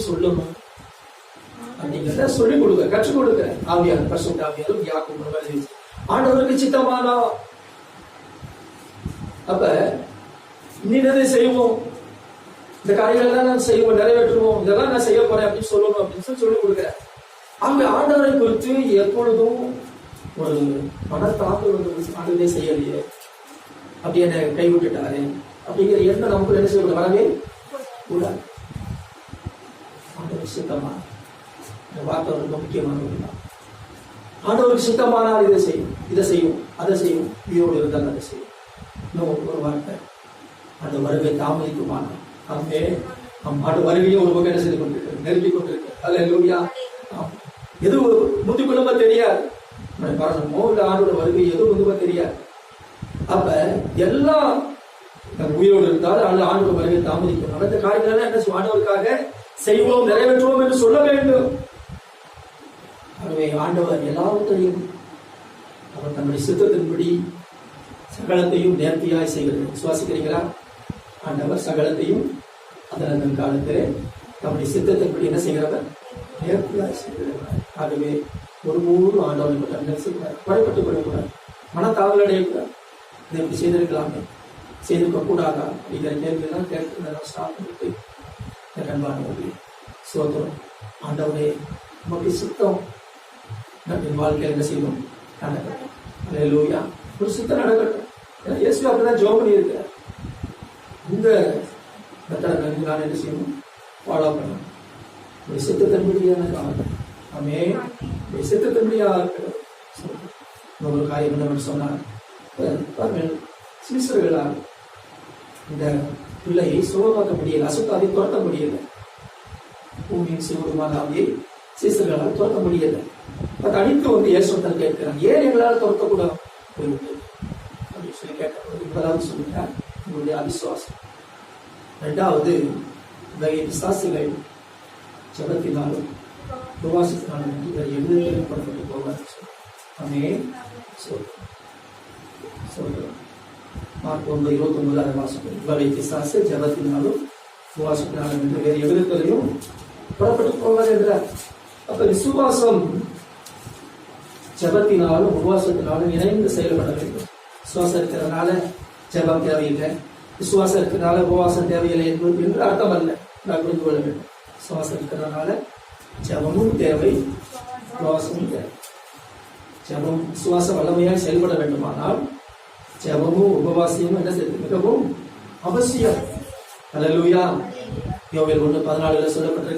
சொல்லணும் அப்படிங்கிறத சொல்லிக் கொடுக்க, கற்றுக் கொடுக்க ஆவியார், பரிசுத்த ஆவியாரும் யாக்கோபு ஆண்டவருக்கு சித்தமானா அப்ப இன்னதை செய்வோம், இந்த காரியங்கள் நான் செய்வோம், நிறைவேற்றுவோம், இதெல்லாம் நான் செய்ய போறேன் அப்படின்னு சொல்லணும் அப்படின்னு சொல்லிக் கொடுக்குறேன். அவங்க ஆண்டவரை குறித்து எப்பொழுதும் ஒரு மனத்தாக்கு ஆண்டவரே செய்யலையே, அப்படி என்ன கைவிட்டுட்டாரு அப்படிங்கிற எண்ணம் நமக்கு என்ன செய்ய வரவே கூடாது. ஆண்டவர் சித்தமா, இந்த வார்த்தை ரொம்ப முக்கியமானது தான். ஆண்டவருக்கு சித்தமானால் இதை செய்யும், இதை செய்யும், அதை செய்யும், உயிரோடு இருந்தால் அதை செய்யும். இன்னும் ஒரு வார்த்தை, அந்த வருகை தாமதிக்குமான அங்கே ஆண்டு வருகையும் ஒரு பக்கம் என்ன செய்து கொண்டிருக்கிறது, நெருங்கி கொண்டிருக்கு. அல்லேலூயா. எது முந்தி குடும்ப தெரியாது, ஆண்டோட வருகை எது முதும தெரியாது. அப்ப எல்லாம் உயிரோடு இருந்தால் ஆண்டோட வருகை தாமதிக்கும். அந்த காரியங்கள் என்ன ஆண்டவருக்காக செய்வோம், நிறைவேற்றுவோம் என்று சொல்ல வேண்டும். ஆகவே ஆண்டவர் எல்லாவற்றையும் அவர் தன்னுடைய சித்தத்தின்படி சகலத்தையும் நேர்த்தியாய் செய்கிறது. விசுவாசிக்கிறீங்களா? ஆண்டவர் சகலத்தையும் அதன் காலத்திலே நம்முடைய சித்தத்தின்படி என்ன செய்கிறவர்? நேர்த்தியாய் செய்கிறவர். ஆகவே ஒருபோது ஆண்டவரை குறைப்பட்டுக் கொள்ளக்கூடாது, மனத்தாவல் அடையக்கூடாது. இதை எப்படி செய்திருக்கலாமே, செய்திருக்க கூடாதா அப்படிங்கிற கேள்வியெல்லாம் கேட்க ஸ்டார்ட் பண்ணிட்டு அன்பானவர்களே, சோதரம் ஆண்டவரே நமக்கு சித்தம் என் வாழ்க்கையில் என்ன செய்யணும், நடக்கட்டும். அல்லேலூயா. ஒரு சித்தம் நடக்கட்டும். இயேசு அப்படிதான் ஜெபம் பண்ணி இருக்கிறார். இந்த மெத்தடை நான் என்ன செய்யணும், ஃபாலோ பண்ணணும். ஒரு சித்தத்தின்படியான காலம் ஆமே, ஒரு சித்தத்தின்படியாக இருக்கிறது. ஒரு காரியம் என்ன சொன்னார், சீசர்களால் இந்த பிள்ளையை சுகமாக்க முடியல, அசுத்தாவை துரத்த முடியல. பூமியின் சிவருமான ஆவியை சீசர்களால் துரத்த முடியல. தனித்து வந்து இயேசுத்தல் கேட்கிறாங்க, ஏன் எங்களால் துரத்தக்கூடாது போய்விட்டு அப்படின்னு சொல்லி கேட்டபோது முதலாவது சொல்லிட்டார், உங்களுடைய அவிசுவாசம். இரண்டாவது, பிசாசுகள் ஜெபத்தினாலும் உபவாசத்தினாலும் இவர் எதிர்த்து புறப்பட்டு போவார். சொல்றோம் மார்க் 9:29 வாசிக்கிறோம். இவரை பிசாசு ஜெபத்தினாலும் உபவாசத்தினாலும் என்று வேறு எதிர்ப்பதையும் புறப்பட்டு போவார் என்றார். அப்ப விசுவாசம் ஜெபத்தினாலும் உபவாசத்தினாலும் இணைந்து செயல்பட வேண்டும். விசுவாசம் இருக்கிறதுனால ஜெபம் தேவையில்லை, விசுவாசம் இருக்கிறதுனால உபவாசம் தேவையில்லை என்று அர்த்தம் அல்ல. நான் புரிந்து கொள்ள வேண்டும். விசுவாசம் இருக்கிறதுனால ஜெபமும் தேவை, உபவாசமும் தேவை. ஜெபம் விசுவாச வல்லமையாக செயல்பட வேண்டுமானால் ஜெபமும் உபவாசியமும் என்ன செய்வது மிகவும் அவசியம். அல்லேலூயா. யோவேல் 1:14 சொல்லப்பட்டிருக்கு.